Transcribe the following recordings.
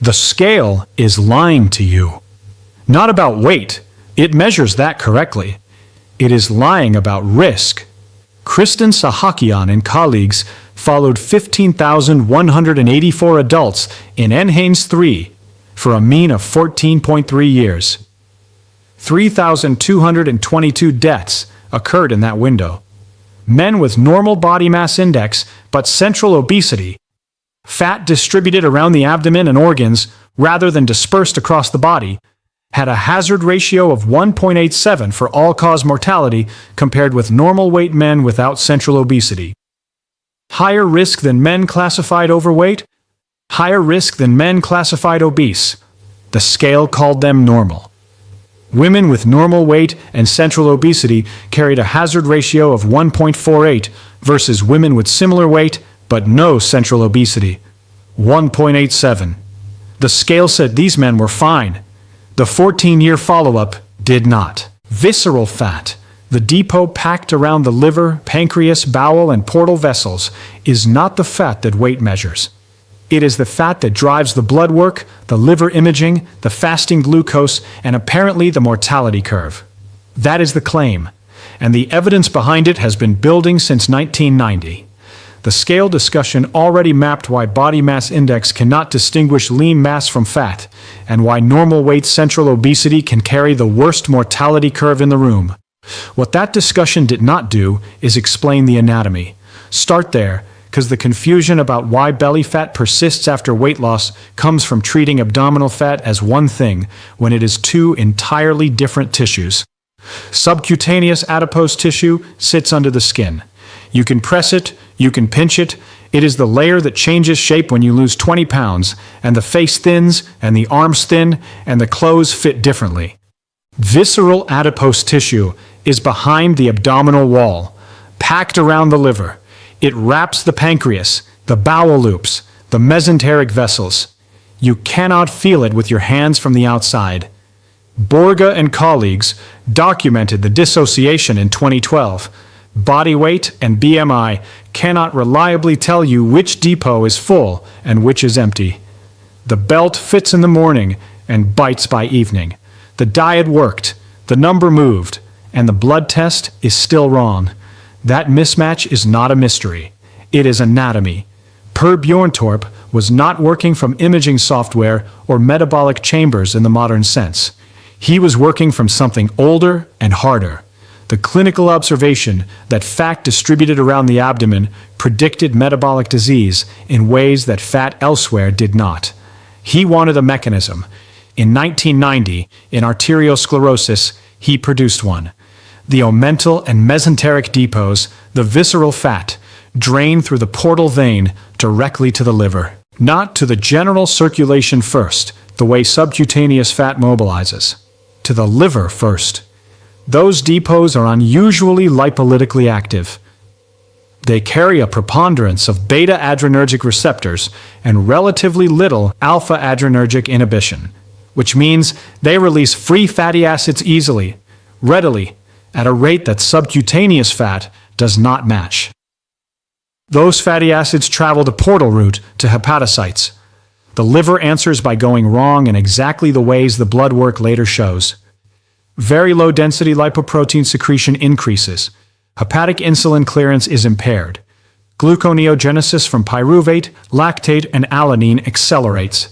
The scale is lying to you. Not about weight. It measures that correctly. It is lying about risk. Kristen Sahakian and colleagues followed 15,184 adults in NHANES 3 for a mean of 14.3 years. 3,222 deaths occurred in that window. Men with normal body mass index but central obesity, fat distributed around the abdomen and organs rather than dispersed across the body, had a hazard ratio of 1.87 for all-cause mortality compared with normal weight men without central obesity. Higher risk than men classified overweight, higher risk than men classified obese. The scale called them normal. Women with normal weight and central obesity carried a hazard ratio of 1.48 versus women with similar weight but no central obesity, 1.87. The scale said these men were fine. The 14-year follow-up did not. Visceral fat, the depot packed around the liver, pancreas, bowel, and portal vessels, is not the fat that weight measures. It is the fat that drives the blood work, the liver imaging, the fasting glucose, and apparently the mortality curve. That is the claim, and the evidence behind it has been building since 1990. The scale discussion already mapped why body mass index cannot distinguish lean mass from fat, and why normal weight central obesity can carry the worst mortality curve in the room. What that discussion did not do is explain the anatomy. Start there, because the confusion about why belly fat persists after weight loss comes from treating abdominal fat as one thing when it is two entirely different tissues. Subcutaneous adipose tissue sits under the skin. You can press it, you can pinch it. It is the layer that changes shape when you lose 20 pounds, and the face thins, and the arms thin, and the clothes fit differently. Visceral adipose tissue is behind the abdominal wall, packed around the liver. It wraps the pancreas, the bowel loops, the mesenteric vessels. You cannot feel it with your hands from the outside. Borga and colleagues documented the dissociation in 2012. Body weight and BMI cannot reliably tell you which depot is full and which is empty. The belt fits in the morning and bites by evening. The diet worked, the number moved, and the blood test is still wrong. That mismatch is not a mystery. It is anatomy. Per Bjorntorp was not working from imaging software or metabolic chambers in the modern sense. He was working from something older and harder. The clinical observation that fat distributed around the abdomen predicted metabolic disease in ways that fat elsewhere did not. He wanted a mechanism. In 1990, in arteriosclerosis, he produced one. The omental and mesenteric depots, the visceral fat, drain through the portal vein directly to the liver, not to the general circulation first, the way subcutaneous fat mobilizes, to the liver first. Those depots are unusually lipolytically active. They carry a preponderance of beta-adrenergic receptors and relatively little alpha-adrenergic inhibition, which means they release free fatty acids easily, readily, at a rate that subcutaneous fat does not match. Those fatty acids travel the portal route to hepatocytes. The liver answers by going wrong in exactly the ways the blood work later shows. Very low-density lipoprotein secretion increases. Hepatic insulin clearance is impaired. Gluconeogenesis from pyruvate, lactate, and alanine accelerates.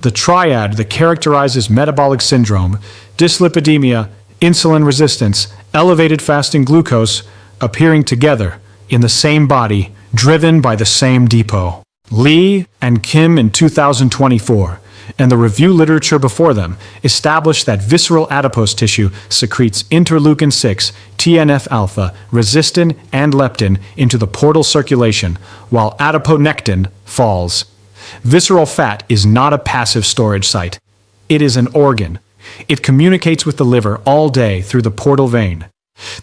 The triad that characterizes metabolic syndrome, dyslipidemia, insulin resistance, elevated fasting glucose, appearing together in the same body, driven by the same depot. Lee and Kim in 2024, and the review literature before them, established that visceral adipose tissue secretes interleukin-6, TNF-alpha, resistin, and leptin into the portal circulation, while adiponectin falls. Visceral fat is not a passive storage site. It is an organ. It communicates with the liver all day through the portal vein.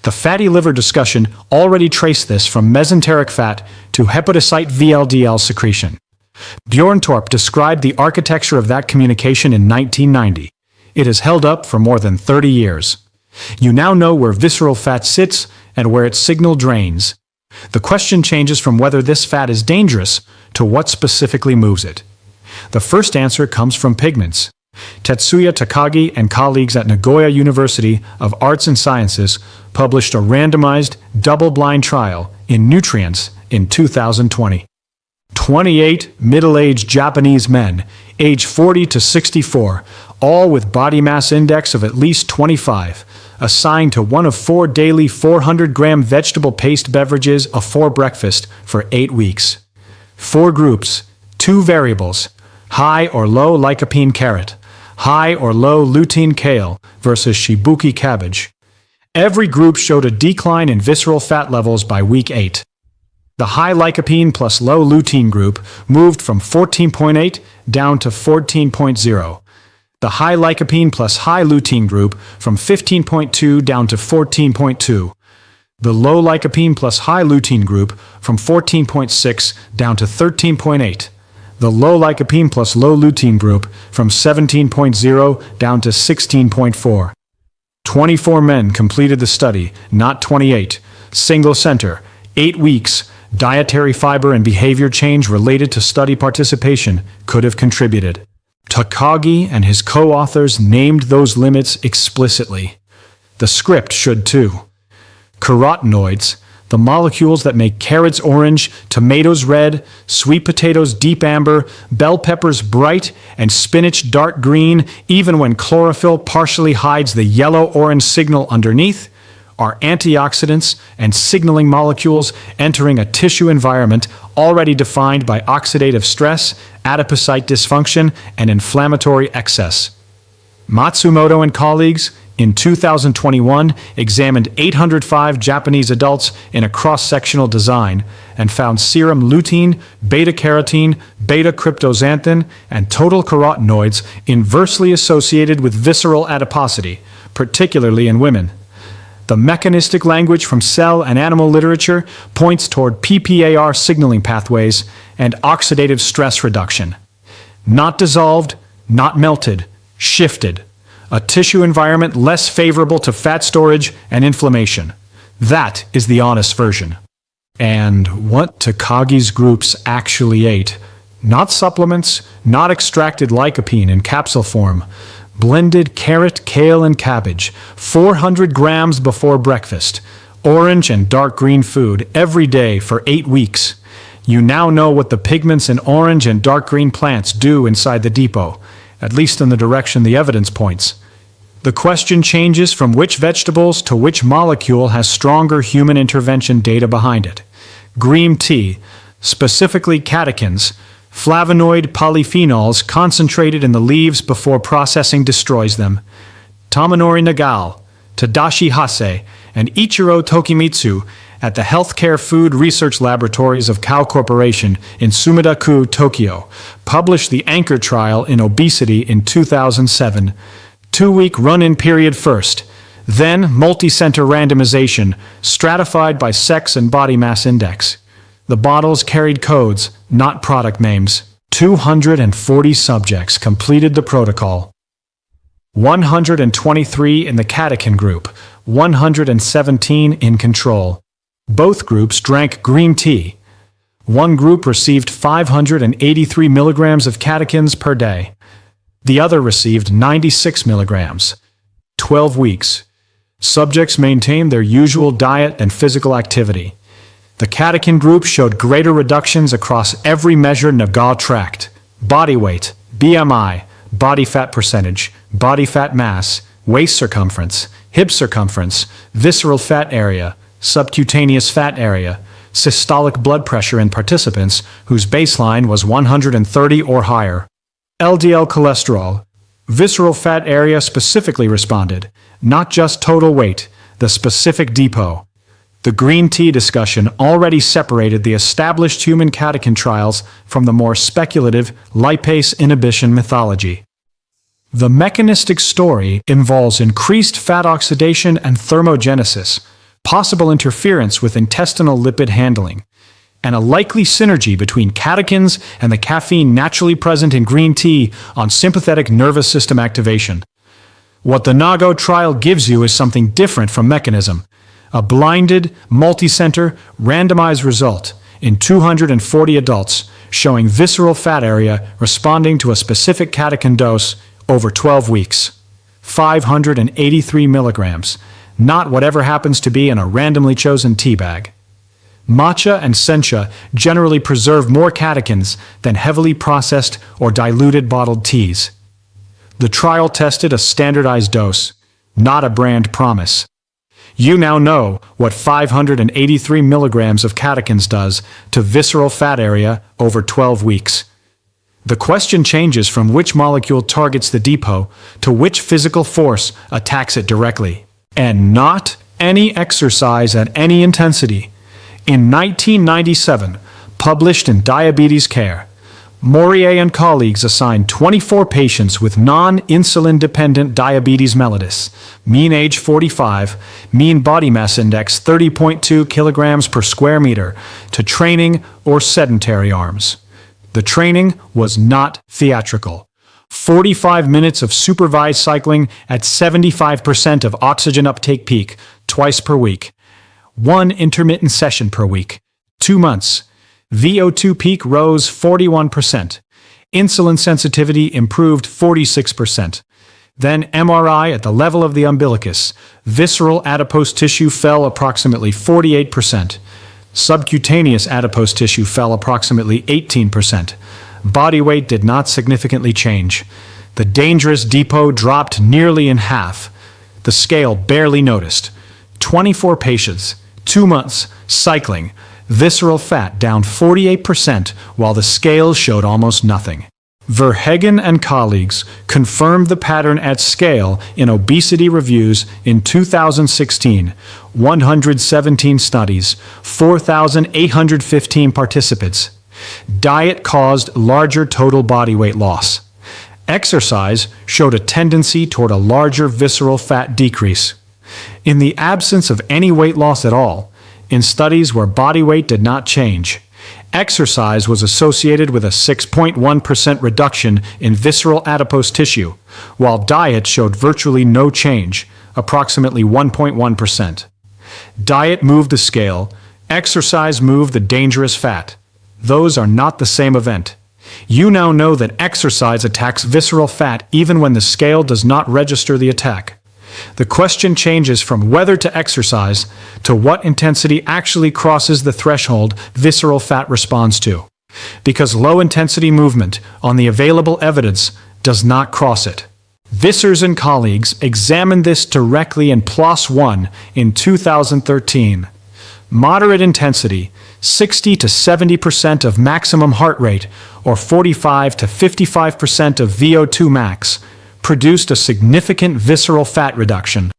The fatty liver discussion already traced this from mesenteric fat to hepatocyte VLDL secretion. Bjorntorp described the architecture of that communication in 1990. It has held up for more than 30 years. You now know where visceral fat sits and where its signal drains. The question changes from whether this fat is dangerous to what specifically moves it. The first answer comes from pigments. Tetsuya Takagi and colleagues at Nagoya University of Arts and Sciences published a randomized, double-blind trial in Nutrients in 2020. 28 middle-aged Japanese men, age 40 to 64, all with body mass index of at least 25, assigned to one of 4 daily 400-gram vegetable paste beverages before breakfast for 8 weeks. 4 groups, 2 variables, high or low lycopene carrot, high or low lutein kale versus shibuki cabbage. Every group showed a decline in visceral fat levels by week 8. The high lycopene plus low lutein group moved from 14.8 down to 14.0. The high lycopene plus high lutein group from 15.2 down to 14.2. The low lycopene plus high lutein group from 14.6 down to 13.8. The low lycopene plus low lutein group from 17.0 down to 16.4. 24 men completed the study, not 28. Single center, 8 weeks. Dietary fiber and behavior change related to study participation could have contributed. Takagi and his co-authors named those limits explicitly. The script should too. Carotenoids, the molecules that make carrots orange, tomatoes red, sweet potatoes deep amber, bell peppers bright, and spinach dark green, even when chlorophyll partially hides the yellow-orange signal underneath, are antioxidants and signaling molecules entering a tissue environment already defined by oxidative stress, adipocyte dysfunction, and inflammatory excess. Matsumoto and colleagues in 2021 examined 805 Japanese adults in a cross-sectional design and found serum lutein, beta-carotene, beta-cryptoxanthin, and total carotenoids inversely associated with visceral adiposity, particularly in women. The mechanistic language from cell and animal literature points toward PPAR signaling pathways and oxidative stress reduction. Not dissolved, not melted, shifted. A tissue environment less favorable to fat storage and inflammation. That is the honest version. And what Takagi's groups actually ate. Not supplements, not extracted lycopene in capsule form. Blended carrot, kale, and cabbage, 400 grams before breakfast. Orange and dark green food every day for 8 weeks. You now know what the pigments in orange and dark green plants do inside the depot, at least in the direction the evidence points. The question changes from which vegetables to which molecule has stronger human intervention data behind it. Green tea, specifically catechins, flavonoid polyphenols concentrated in the leaves before processing destroys them. Tomonori Nagal, Tadashi Hase, and Ichiro Tokimitsu at the Healthcare Food Research Laboratories of Kao Corporation in Sumida-ku, Tokyo, published the Anchor Trial in Obesity in 2007. 2-week run-in period first, then multi-center randomization, stratified by sex and body mass index. The bottles carried codes, not product names. 240 subjects completed the protocol. 123 in the catechin group, 117 in control. Both groups drank green tea. One group received 583 milligrams of catechins per day. The other received 96 milligrams. 12 weeks. Subjects maintained their usual diet and physical activity. The catechin group showed greater reductions across every measure Nagal tracked: body weight, BMI, body fat percentage, body fat mass, waist circumference, hip circumference, visceral fat area, subcutaneous fat area, systolic blood pressure in participants whose baseline was 130 or higher. LDL cholesterol, visceral fat area specifically responded, not just total weight, the specific depot. The green tea discussion already separated the established human catechin trials from the more speculative lipase inhibition mythology. The mechanistic story involves increased fat oxidation and thermogenesis, possible interference with intestinal lipid handling, and a likely synergy between catechins and the caffeine naturally present in green tea on sympathetic nervous system activation. What the Nago trial gives you is something different from mechanism. A blinded, multi-center, randomized result in 240 adults, showing visceral fat area responding to a specific catechin dose over 12 weeks. 583 milligrams, not whatever happens to be in a randomly chosen tea bag. Matcha and sencha generally preserve more catechins than heavily processed or diluted bottled teas. The trial tested a standardized dose, not a brand promise. You now know what 583 milligrams of catechins does to visceral fat area over 12 weeks. The question changes from which molecule targets the depot to which physical force attacks it directly, and not any exercise at any intensity. In 1997, published in Diabetes Care, Morier and colleagues assigned 24 patients with non-insulin-dependent diabetes mellitus, mean age 45, mean body mass index 30.2 kilograms per square meter, to training or sedentary arms. The training was not theatrical. 45 minutes of supervised cycling at 75% of oxygen uptake peak, twice per week. 1 intermittent session per week. 2 months. VO2 peak rose 41%. Insulin sensitivity improved 46%. Then MRI at the level of the umbilicus. Visceral adipose tissue fell approximately 48%. Subcutaneous adipose tissue fell approximately 18%. Body weight did not significantly change. The dangerous depot dropped nearly in half. The scale barely noticed. 24 patients, 2 months, cycling. Visceral fat down 48%, while the scale showed almost nothing. Verhegen and colleagues confirmed the pattern at scale in obesity reviews in 2016, 117 studies, 4,815 participants. Diet caused larger total body weight loss. Exercise showed a tendency toward a larger visceral fat decrease. In the absence of any weight loss at all, in studies where body weight did not change, exercise was associated with a 6.1% reduction in visceral adipose tissue, while diet showed virtually no change, approximately 1.1%. Diet moved the scale, exercise moved the dangerous fat. Those are not the same event. You now know that exercise attacks visceral fat even when the scale does not register the attack. The question changes from whether to exercise to what intensity actually crosses the threshold visceral fat responds to, because low-intensity movement on the available evidence does not cross it. Vissers and colleagues examined this directly in PLOS One in 2013. Moderate intensity, 60 to 70% of maximum heart rate, or 45 to 55% of VO2 max, produced a significant visceral fat reduction.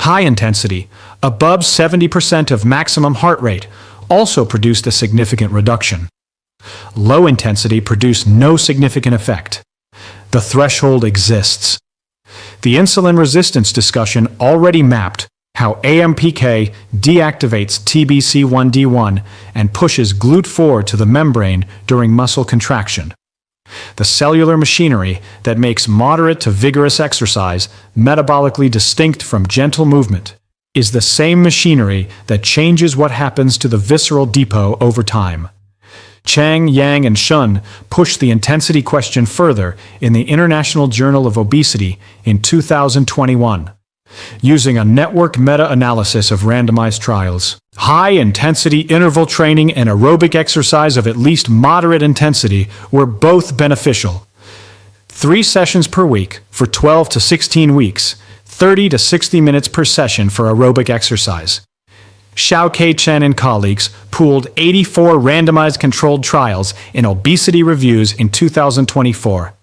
High intensity, above 70% of maximum heart rate, also produced a significant reduction. Low intensity produced no significant effect. The threshold exists. The insulin resistance discussion already mapped how AMPK deactivates TBC1D1 and pushes GLUT4 to the membrane during muscle contraction. The cellular machinery that makes moderate to vigorous exercise metabolically distinct from gentle movement is the same machinery that changes what happens to the visceral depot over time. Chang, Yang, and Shun pushed the intensity question further in the International Journal of Obesity in 2021. Using a network meta-analysis of randomized trials, high-intensity interval training and aerobic exercise of at least moderate intensity were both beneficial. 3 sessions per week for 12 to 16 weeks, 30 to 60 minutes per session for aerobic exercise. Xiao K. Chen and colleagues pooled 84 randomized controlled trials in obesity reviews in 2024.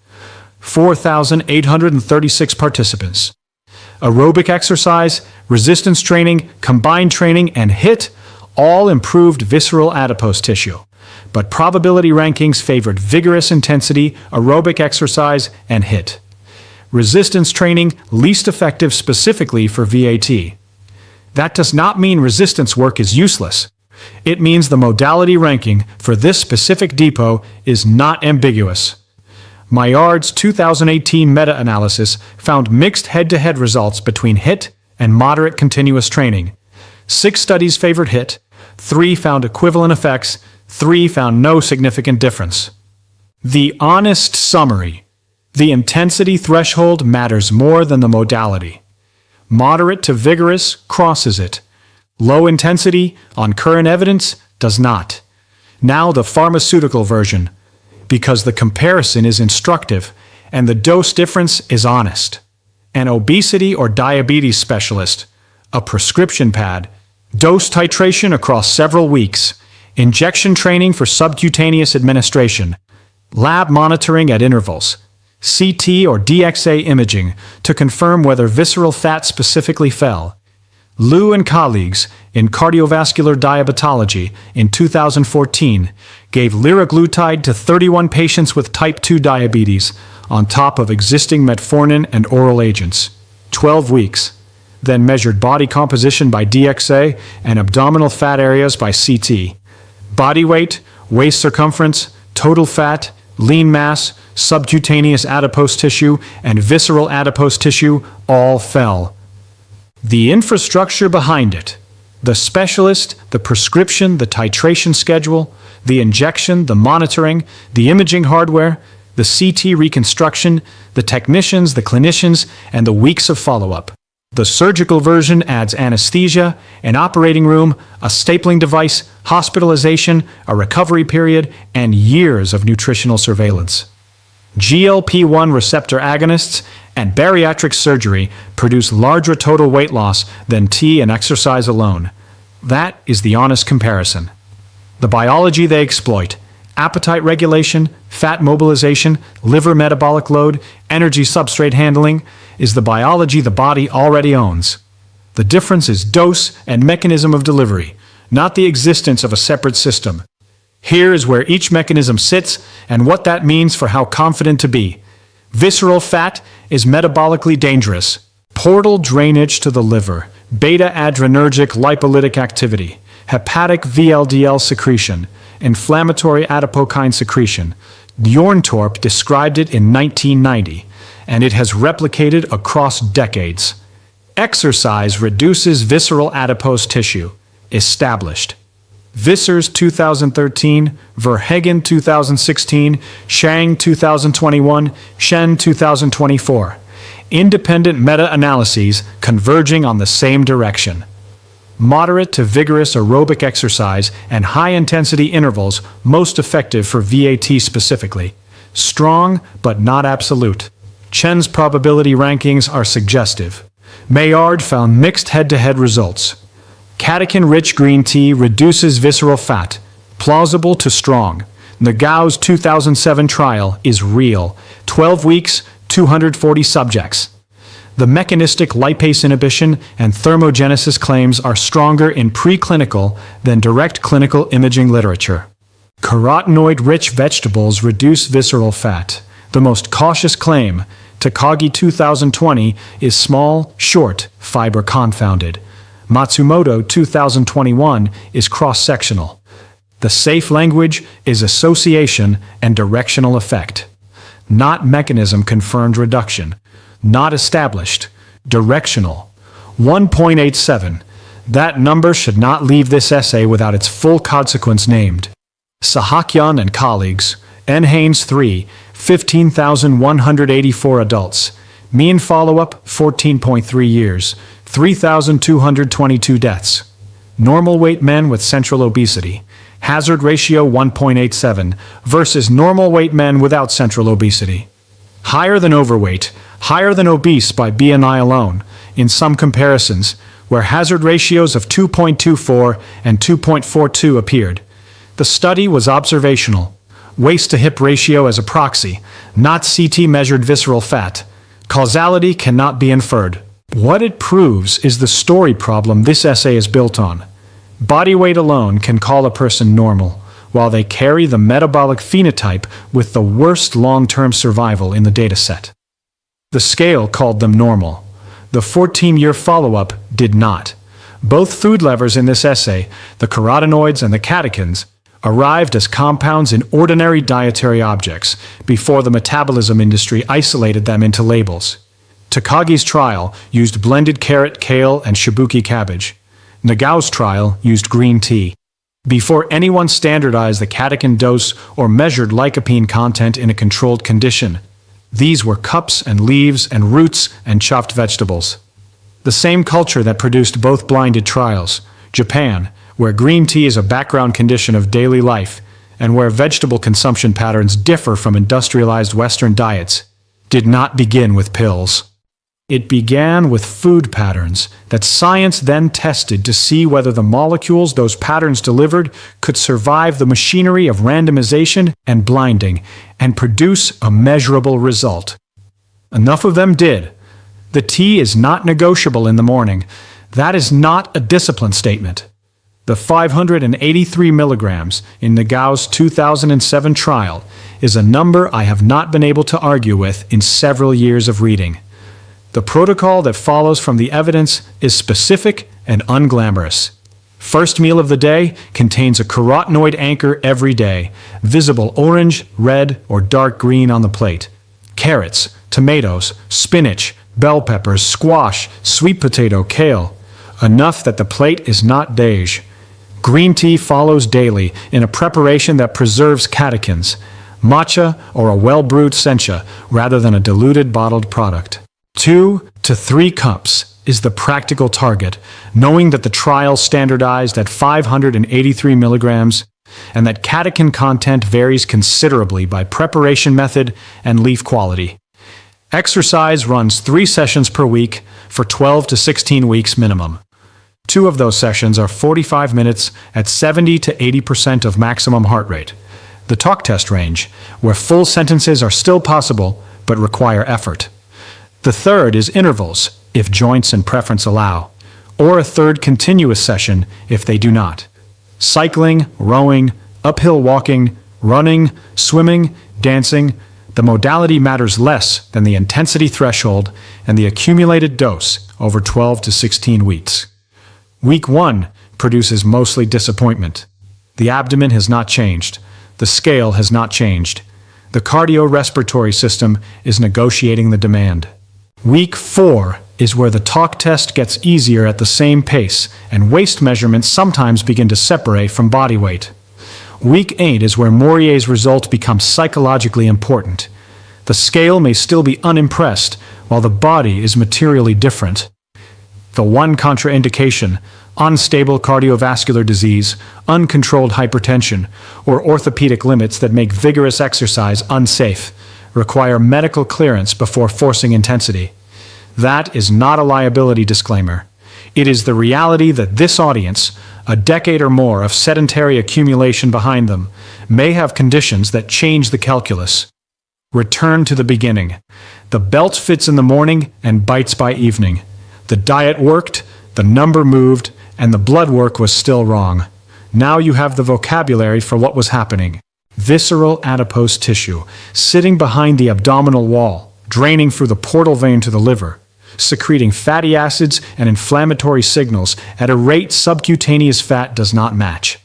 4,836 participants. Aerobic exercise, resistance training, combined training, and HIIT all improved visceral adipose tissue, but probability rankings favored vigorous intensity, aerobic exercise, and HIIT. Resistance training least effective specifically for VAT. That does not mean resistance work is useless. It means the modality ranking for this specific depot is not ambiguous. Maillard's 2018 meta-analysis found mixed head-to-head results between HIIT and moderate continuous training. 6 studies favored HIIT, 3 found equivalent effects, 3 found no significant difference. The honest summary: the intensity threshold matters more than the modality. Moderate to vigorous crosses it. Low intensity, on current evidence, does not. Now the pharmaceutical version, because the comparison is instructive and the dose difference is honest. An obesity or diabetes specialist, a prescription pad, dose titration across several weeks, injection training for subcutaneous administration, lab monitoring at intervals, CT or DXA imaging to confirm whether visceral fat specifically fell. Liu and colleagues in cardiovascular diabetology in 2014 gave liraglutide to 31 patients with type 2 diabetes on top of existing metformin and oral agents. 12 weeks. Then measured body composition by DXA and abdominal fat areas by CT. Body weight, waist circumference, total fat, lean mass, subcutaneous adipose tissue, and visceral adipose tissue all fell. The infrastructure behind it, the specialist, the prescription, the titration schedule, the injection, the monitoring, the imaging hardware, the CT reconstruction, the technicians, the clinicians, and the weeks of follow-up. The surgical version adds anesthesia, an operating room, a stapling device, hospitalization, a recovery period, and years of nutritional surveillance. GLP-1 receptor agonists and bariatric surgery produce larger total weight loss than tea and exercise alone. That is the honest comparison. The biology they exploit: appetite regulation, fat mobilization, liver metabolic load, energy substrate handling, is the biology the body already owns. The difference is dose and mechanism of delivery, not the existence of a separate system. Here is where each mechanism sits and what that means for how confident to be. Visceral fat is metabolically dangerous. Portal drainage to the liver, beta-adrenergic lipolytic activity, hepatic VLDL secretion, inflammatory adipokine secretion. Bjorntorp described it in 1990, and it has replicated across decades. Exercise reduces visceral adipose tissue. Established. Vissers 2013, Verhegen 2016, Shang 2021, Shen 2024. Independent meta-analyses converging on the same direction. Moderate to vigorous aerobic exercise and high-intensity intervals most effective for VAT specifically. Strong but not absolute. Chen's probability rankings are suggestive. Maillard found mixed head-to-head results. Catechin-rich green tea reduces visceral fat. Plausible to strong. Nagao's 2007 trial is real. 12 weeks, 240 subjects. The mechanistic lipase inhibition and thermogenesis claims are stronger in preclinical than direct clinical imaging literature. Carotenoid-rich vegetables reduce visceral fat. The most cautious claim, Takagi 2020, is small, short, fiber confounded. Matsumoto 2021 is cross-sectional. The safe language is association and directional effect. Not mechanism-confirmed reduction. Not established. Directional. 1.87. That number should not leave this essay without its full consequence named. Sahakyan and colleagues. N. Haynes 3, 15,184 adults. Mean follow-up 14.3 years. 3,222 deaths. Normal weight men with central obesity. Hazard ratio 1.87 versus normal weight men without central obesity. Higher than overweight, higher than obese by BMI alone, in some comparisons, where hazard ratios of 2.24 and 2.42 appeared. The study was observational. Waist-to-hip ratio as a proxy, not CT-measured visceral fat. Causality cannot be inferred. What it proves is the story problem this essay is built on. Body weight alone can call a person normal, while they carry the metabolic phenotype with the worst long-term survival in the dataset. The scale called them normal. The 14-year follow-up did not. Both food levers in this essay, the carotenoids and the catechins, arrived as compounds in ordinary dietary objects before the metabolism industry isolated them into labels. Takagi's trial used blended carrot, kale, and shibuki cabbage. Nagao's trial used green tea. before anyone standardized the catechin dose or measured lycopene content in a controlled condition. These were cups and leaves and roots and chopped vegetables. The same culture that produced both blinded trials, Japan, where green tea is a background condition of daily life, and where vegetable consumption patterns differ from industrialized Western diets, did not begin with pills. It began with food patterns that science then tested to see whether the molecules those patterns delivered could survive the machinery of randomization and blinding and produce a measurable result. Enough of them did. The tea is not negotiable in the morning. That is not a discipline statement. The 583 milligrams in Nagao's 2007 trial is a number I have not been able to argue with in several years of reading. The protocol that follows from the evidence is specific and unglamorous. First meal of the day contains a carotenoid anchor every day, visible orange, red, or dark green on the plate. Carrots, tomatoes, spinach, bell peppers, squash, sweet potato, kale. Enough that the plate is not beige. Green tea follows daily in a preparation that preserves catechins, matcha or a well-brewed sencha rather than a diluted bottled product. 2 to 3 cups is the practical target, knowing that the trial standardized at 583 milligrams and that catechin content varies considerably by preparation method and leaf quality. Exercise runs 3 sessions per week for 12 to 16 weeks minimum. 2 of those sessions are 45 minutes at 70 to 80% of maximum heart rate, the talk test range, where full sentences are still possible but require effort. The third is intervals, if joints and preference allow, or a third continuous session if they do not. Cycling, rowing, uphill walking, running, swimming, dancing, the modality matters less than the intensity threshold and the accumulated dose over 12 to 16 weeks. Week 1 produces mostly disappointment. The abdomen has not changed. The scale has not changed. The cardiorespiratory system is negotiating the demand. Week 4 is where the talk test gets easier at the same pace, and waist measurements sometimes begin to separate from body weight. Week 8 is where Morier's result becomes psychologically important. The scale may still be unimpressed, while the body is materially different. The one contraindication, unstable cardiovascular disease, uncontrolled hypertension, or orthopedic limits that make vigorous exercise unsafe, require medical clearance before forcing intensity. That is not a liability disclaimer. It is the reality that this audience, a decade or more of sedentary accumulation behind them, may have conditions that change the calculus. Return to the beginning. The belt fits in the morning and bites by evening. The diet worked, the number moved, and the blood work was still wrong. Now you have the vocabulary for what was happening. Visceral adipose tissue, sitting behind the abdominal wall, draining through the portal vein to the liver, secreting fatty acids and inflammatory signals at a rate subcutaneous fat does not match.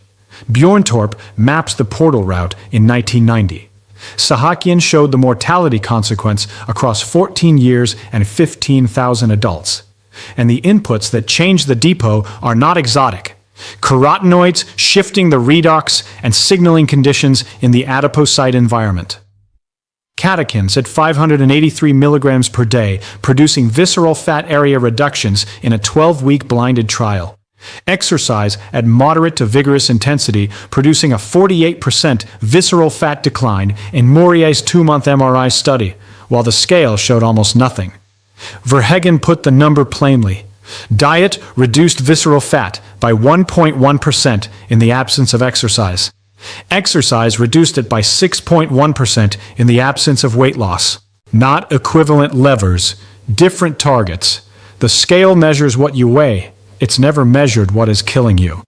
Bjorntorp maps the portal route in 1990. Sahakian showed the mortality consequence across 14 years and 15,000 adults. And the inputs that change the depot are not exotic. Carotenoids shifting the redox and signaling conditions in the adipocyte environment. Catechins at 583 milligrams per day, producing visceral fat area reductions in a 12-week blinded trial. Exercise at moderate to vigorous intensity, producing a 48% visceral fat decline in Morier's 2-month MRI study, while the scale showed almost nothing. Verhegen put the number plainly. Diet reduced visceral fat by 1.1% in the absence of exercise. Exercise reduced it by 6.1% in the absence of weight loss. Not equivalent levers, different targets. The scale measures what you weigh. It's never measured what is killing you.